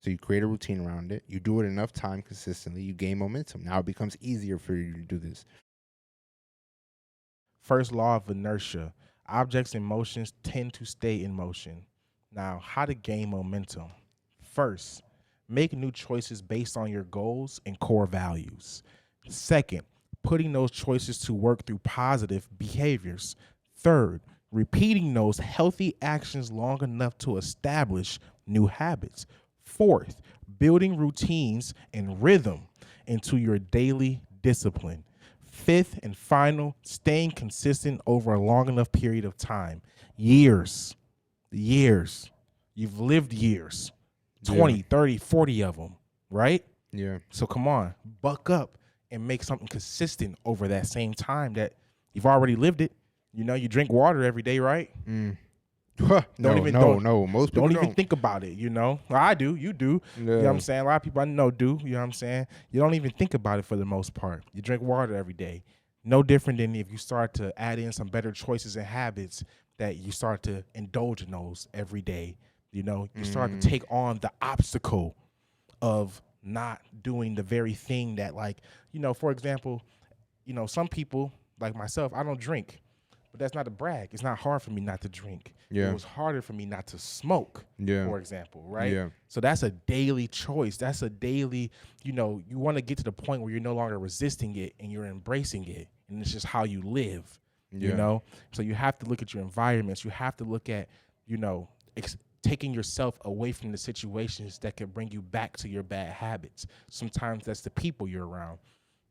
So you create a routine around it. You do it enough time consistently. You gain momentum. Now it becomes easier for you to do this. First law of inertia: objects in motions tend to stay in motion. Now, how to gain momentum? First, make new choices based on your goals and core values. Second, putting those choices to work through positive behaviors. Third, repeating those healthy actions long enough to establish new habits. Fourth, building routines and rhythm into your daily discipline. Fifth and final, staying consistent over a long enough period of time. Years. Years. You've lived years. Yeah. 20, 30, 40 of them, right? Yeah. So come on, buck up and make something consistent over that same time that you've already lived it. You know, you drink water every day, right? Mm. Don't No, even no, don't no. Most people don't even don't. think about it, you know. Well, I do, you do. You know what Yeah. I'm saying? A lot of people I know do, you know what I'm saying? You don't even think about it for the most part. You drink water every day. No different than if you start to add in some better choices and habits that you start to indulge in those every day. You know, you start to Mm. take on the obstacle of not doing the very thing that, like, you know, for example, you know, some people like myself, I don't drink, but that's not a brag. It's not hard for me not to drink. It Yeah. was harder for me not to smoke, Yeah. for example, right? Yeah. So that's a daily choice. That's a daily, you know, you want to get to the point where you're no longer resisting it and you're embracing it. And it's just how you live, you Yeah. know? So you have to look at your environments. You have to look at, you know, taking yourself away from the situations that can bring you back to your bad habits. Sometimes that's the people you're around.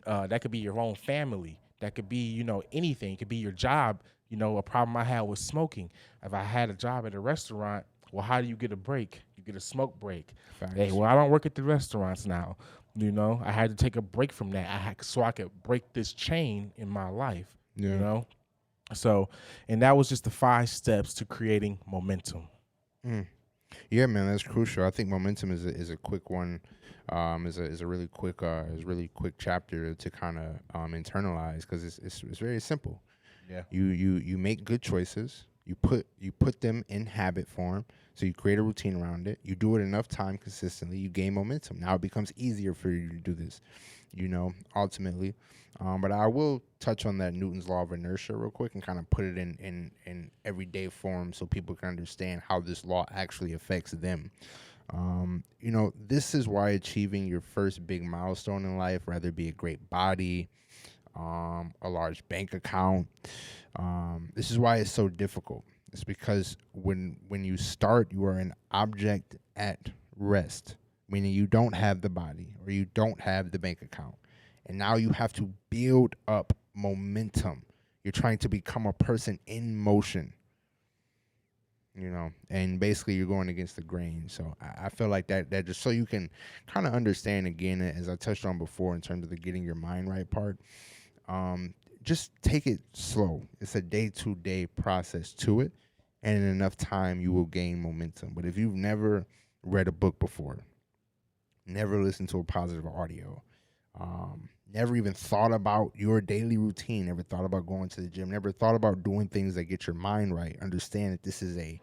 That could be your own family. That could be, you know, anything. It could be your job. You know, a problem I had was smoking. If I had a job at a restaurant, well, how do you get a break? You get a smoke break. Hey, Facts. well, I don't work at the restaurants now. You know, I had to take a break from that. So I could break this chain in my life. You Yeah. know, so, and that was just the 5 steps to creating momentum. Mm. Yeah, man, that's crucial. I think momentum is a quick one. Is a really quick chapter to kind of internalize because it's very simple. Yeah. You make good choices. You put them in habit form. So you create a routine around it. You do it enough time consistently. You gain momentum. Now it becomes easier for you to do this. Ultimately. But I will touch on that Newton's law of inertia real quick and kind of put it in everyday form so people can understand how this law actually affects them. This is why achieving your first big milestone in life, whether it be a great body, a large bank account, this is why it's so difficult. It's because when you start, you are an object at rest, meaning you don't have the body or you don't have the bank account. And now you have to build up momentum. You're trying to become a person in motion, and basically you're going against the grain. So I feel like that just so you can kind of understand again, as I touched on before, in terms of the getting your mind right part. Just take it slow. It's a day-to-day process to it, and in enough time you will gain momentum. But if you've never read a book before, never listened to a positive audio, never even thought about your daily routine, never thought about going to the gym, never thought about doing things that get your mind right, understand that this is a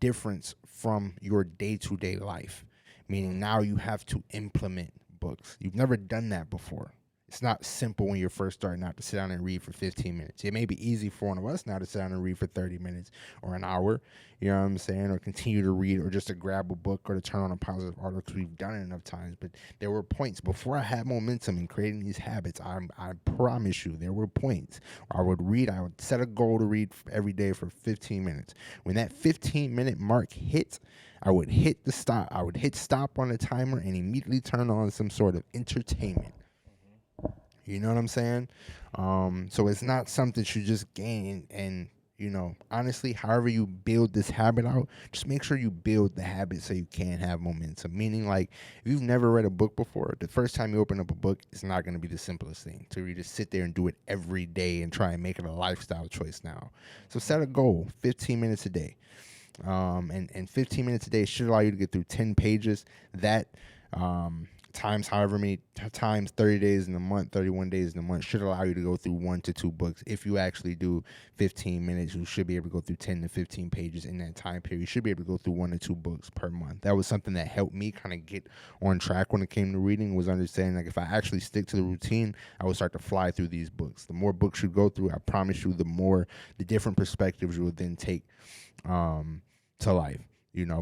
difference from your day-to-day life, meaning now you have to implement books. You've never done that before. It's not simple when you're first starting out to sit down and read for 15 minutes. It may be easy for one of us now to sit down and read for 30 minutes or an hour, you know what I'm saying, or continue to read or just to grab a book or to turn on a positive article because we've done it enough times. But there were points before I had momentum in creating these habits. I promise you, there were points where I would set a goal to read every day for 15 minutes. When that 15-minute mark hit, I would hit stop on the timer and immediately turn on some sort of entertainment. You know what I'm saying? So it's not something you just gain. And, honestly, however you build this habit out, just make sure you build the habit so you can have momentum. Meaning, like, if you've never read a book before, the first time you open up a book, it's not going to be the simplest thing. So you just sit there and do it every day and try and make it a lifestyle choice now. So set a goal, 15 minutes a day. And 15 minutes a day should allow you to get through 10 pages. That times however many times, 30 days in a month, 31 days in a month, should allow you to go through 1 to 2 books. If you actually do 15 minutes, you should be able to go through 10 to 15 pages in that time period. You should be able to go through 1 to 2 books per month. That was something that helped me kind of get on track when it came to reading, was understanding like if I actually stick to the routine, I would start to fly through these books. The more books you go through, I promise you, the different perspectives you will then take to life,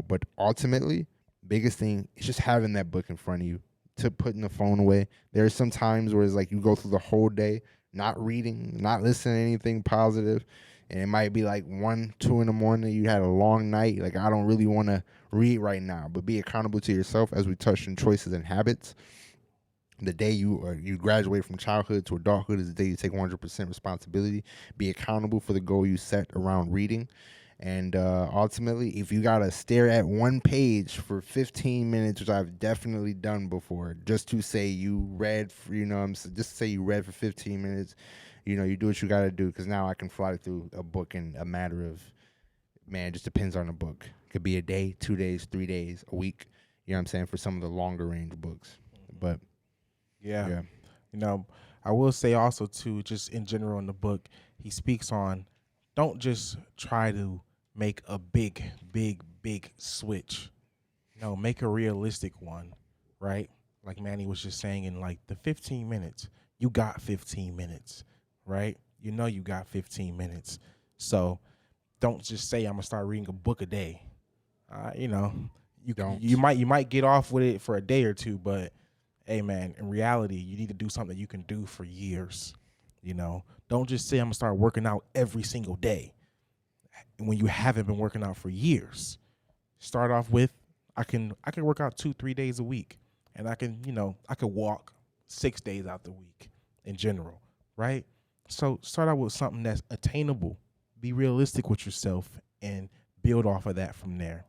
But ultimately, biggest thing is just having that book in front of you, to putting the phone away. There are some times where it's like you go through the whole day not reading, not listening to anything positive, and it might be like 1, 2 in the morning. You had a long night. Like, I don't really want to read right now, but be accountable to yourself, as we touched on choices and habits. The day you graduate from childhood to adulthood is the day you take 100% responsibility. Be accountable for the goal you set around reading. And ultimately, if you got to stare at one page for 15 minutes, which I've definitely done before, just to say you read, just to say you read for 15 minutes, you do what you got to do, because now I can fly through a book in a matter of, man, it just depends on the book. It could be a day, 2 days, 3 days, a week, for some of the longer range books. But Yeah. I will say also too, just in general in the book, he speaks on, don't just try to make a big switch. No, make a realistic one, right? Like Manny was just saying, in like the 15 minutes, you got 15 minutes, right? You got 15 minutes. So don't just say I'm gonna start reading a book a day. You might get off with it for a day or two, but hey man, in reality, you need to do something you can do for years. Don't just say I'm gonna start working out every single day when you haven't been working out for years. Start off with, I can work out 2-3 days a week, and I can walk 6 days out the week in general, right? So start out with something that's attainable. Be realistic with yourself and build off of that from there.